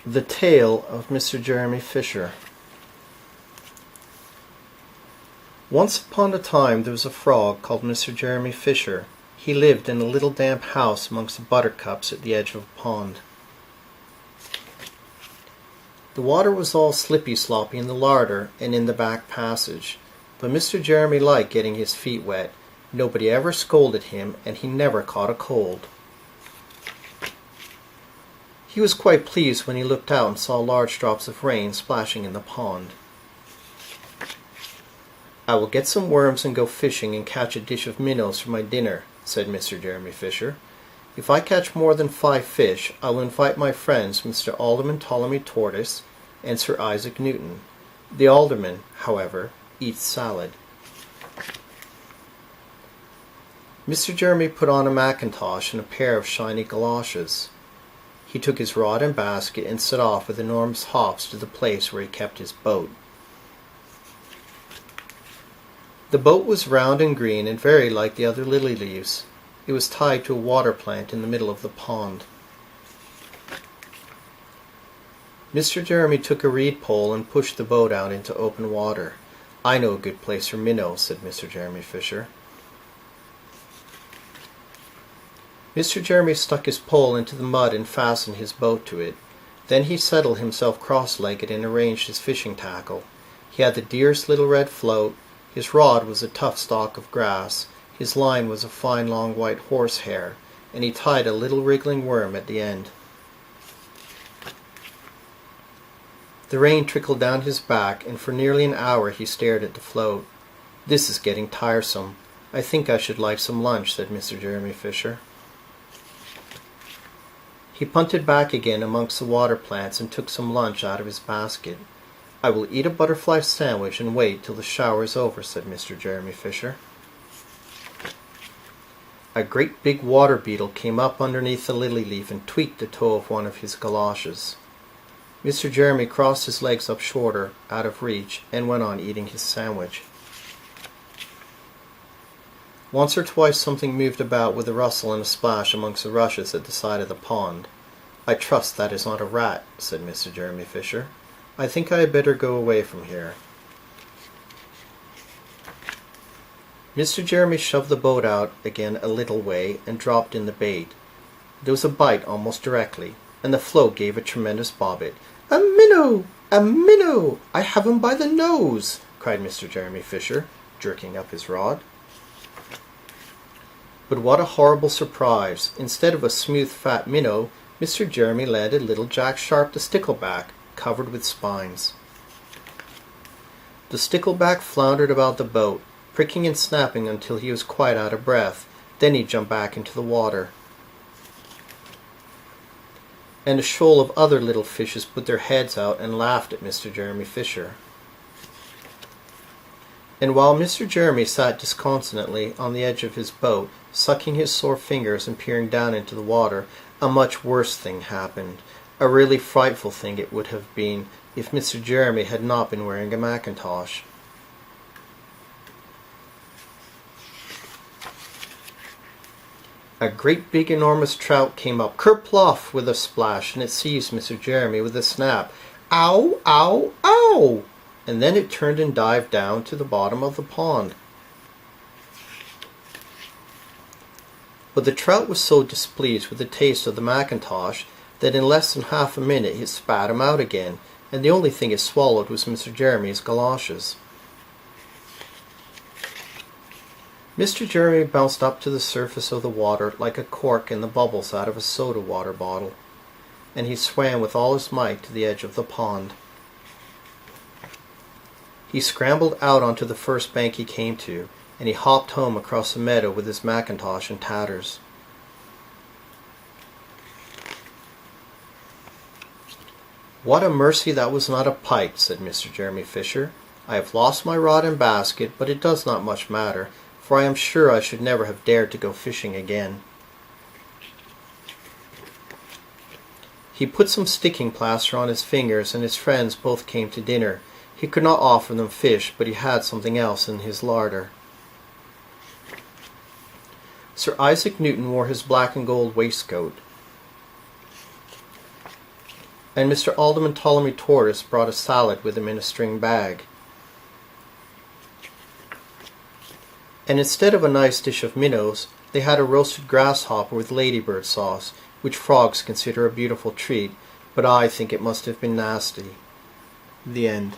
The Tale of Mr. Jeremy Fisher. Once upon a time there was a frog called Mr. Jeremy Fisher. He lived in a little damp house amongst the buttercups at the edge of a pond. The water was all slippy-sloppy in the larder and in the back passage, but Mr. Jeremy liked getting his feet wet. Nobody ever scolded him, and he never caught a cold. He was quite pleased when he looked out and saw large drops of rain splashing in the pond. "I will get some worms and go fishing and catch a dish of minnows for my dinner," said Mr. Jeremy Fisher. "If I catch more than 5 fish, I will invite my friends Mr. Alderman Ptolemy Tortoise and Sir Isaac Newton. The alderman, however, eats salad." Mr. Jeremy put on a mackintosh and a pair of shiny galoshes. He took his rod and basket and set off with enormous hops to the place where he kept his boat. The boat was round and green and very like the other lily leaves. It was tied to a water plant in the middle of the pond. Mr. Jeremy took a reed pole and pushed the boat out into open water. "I know a good place for minnows," said Mr. Jeremy Fisher. Mr. Jeremy stuck his pole into the mud and fastened his boat to it. Then he settled himself cross-legged and arranged his fishing tackle. He had the dearest little red float. His rod was a tough stalk of grass. His line was a fine long white horsehair, and he tied a little wriggling worm at the end. The rain trickled down his back, and for nearly an hour he stared at the float. "This is getting tiresome. I think I should like some lunch," said Mr. Jeremy Fisher. He punted back again amongst the water plants and took some lunch out of his basket. "I will eat a butterfly sandwich and wait till the shower is over," said Mr. Jeremy Fisher. A great big water beetle came up underneath the lily leaf and tweaked the toe of one of his galoshes. Mr. Jeremy crossed his legs up shorter, out of reach, and went on eating his sandwich. Once or twice something moved about with a rustle and a splash amongst the rushes at the side of the pond. "I trust that is not a rat," said Mr. Jeremy Fisher. "I think I had better go away from here." Mr. Jeremy shoved the boat out again a little way and dropped in the bait. There was a bite almost directly, and the float gave a tremendous bobbit. "A minnow! A minnow! I have him by the nose!" cried Mr. Jeremy Fisher, jerking up his rod. But what a horrible surprise! Instead of a smooth fat minnow, Mr. Jeremy landed little Jack Sharp the stickleback, covered with spines. The stickleback floundered about the boat, pricking and snapping until he was quite out of breath. Then he jumped back into the water. And a shoal of other little fishes put their heads out and laughed at Mr. Jeremy Fisher. And while Mr. Jeremy sat disconsolately on the edge of his boat, sucking his sore fingers and peering down into the water, a much worse thing happened. A really frightful thing it would have been if Mr. Jeremy had not been wearing a mackintosh. A great big enormous trout came up kerploff with a splash, and it seized Mr. Jeremy with a snap. "Ow! Ow! Ow!" And then it turned and dived down to the bottom of the pond. But the trout was so displeased with the taste of the mackintosh that in less than half a minute he spat him out again, and the only thing it swallowed was Mr. Jeremy's galoshes. Mr. Jeremy bounced up to the surface of the water like a cork in the bubbles out of a soda water bottle, and he swam with all his might to the edge of the pond. He scrambled out onto the first bank he came to, and he hopped home across the meadow with his mackintosh in tatters. "What a mercy that was not a pike," said Mr. Jeremy Fisher. "I have lost my rod and basket, but it does not much matter, for I am sure I should never have dared to go fishing again." He put some sticking plaster on his fingers, and his friends both came to dinner. He could not offer them fish, but he had something else in his larder. Sir Isaac Newton wore his black and gold waistcoat. and Mr. Alderman Ptolemy Tortoise brought a salad with him in a string bag. And instead of a nice dish of minnows, they had a roasted grasshopper with ladybird sauce, which frogs consider a beautiful treat, but I think it must have been nasty. The end.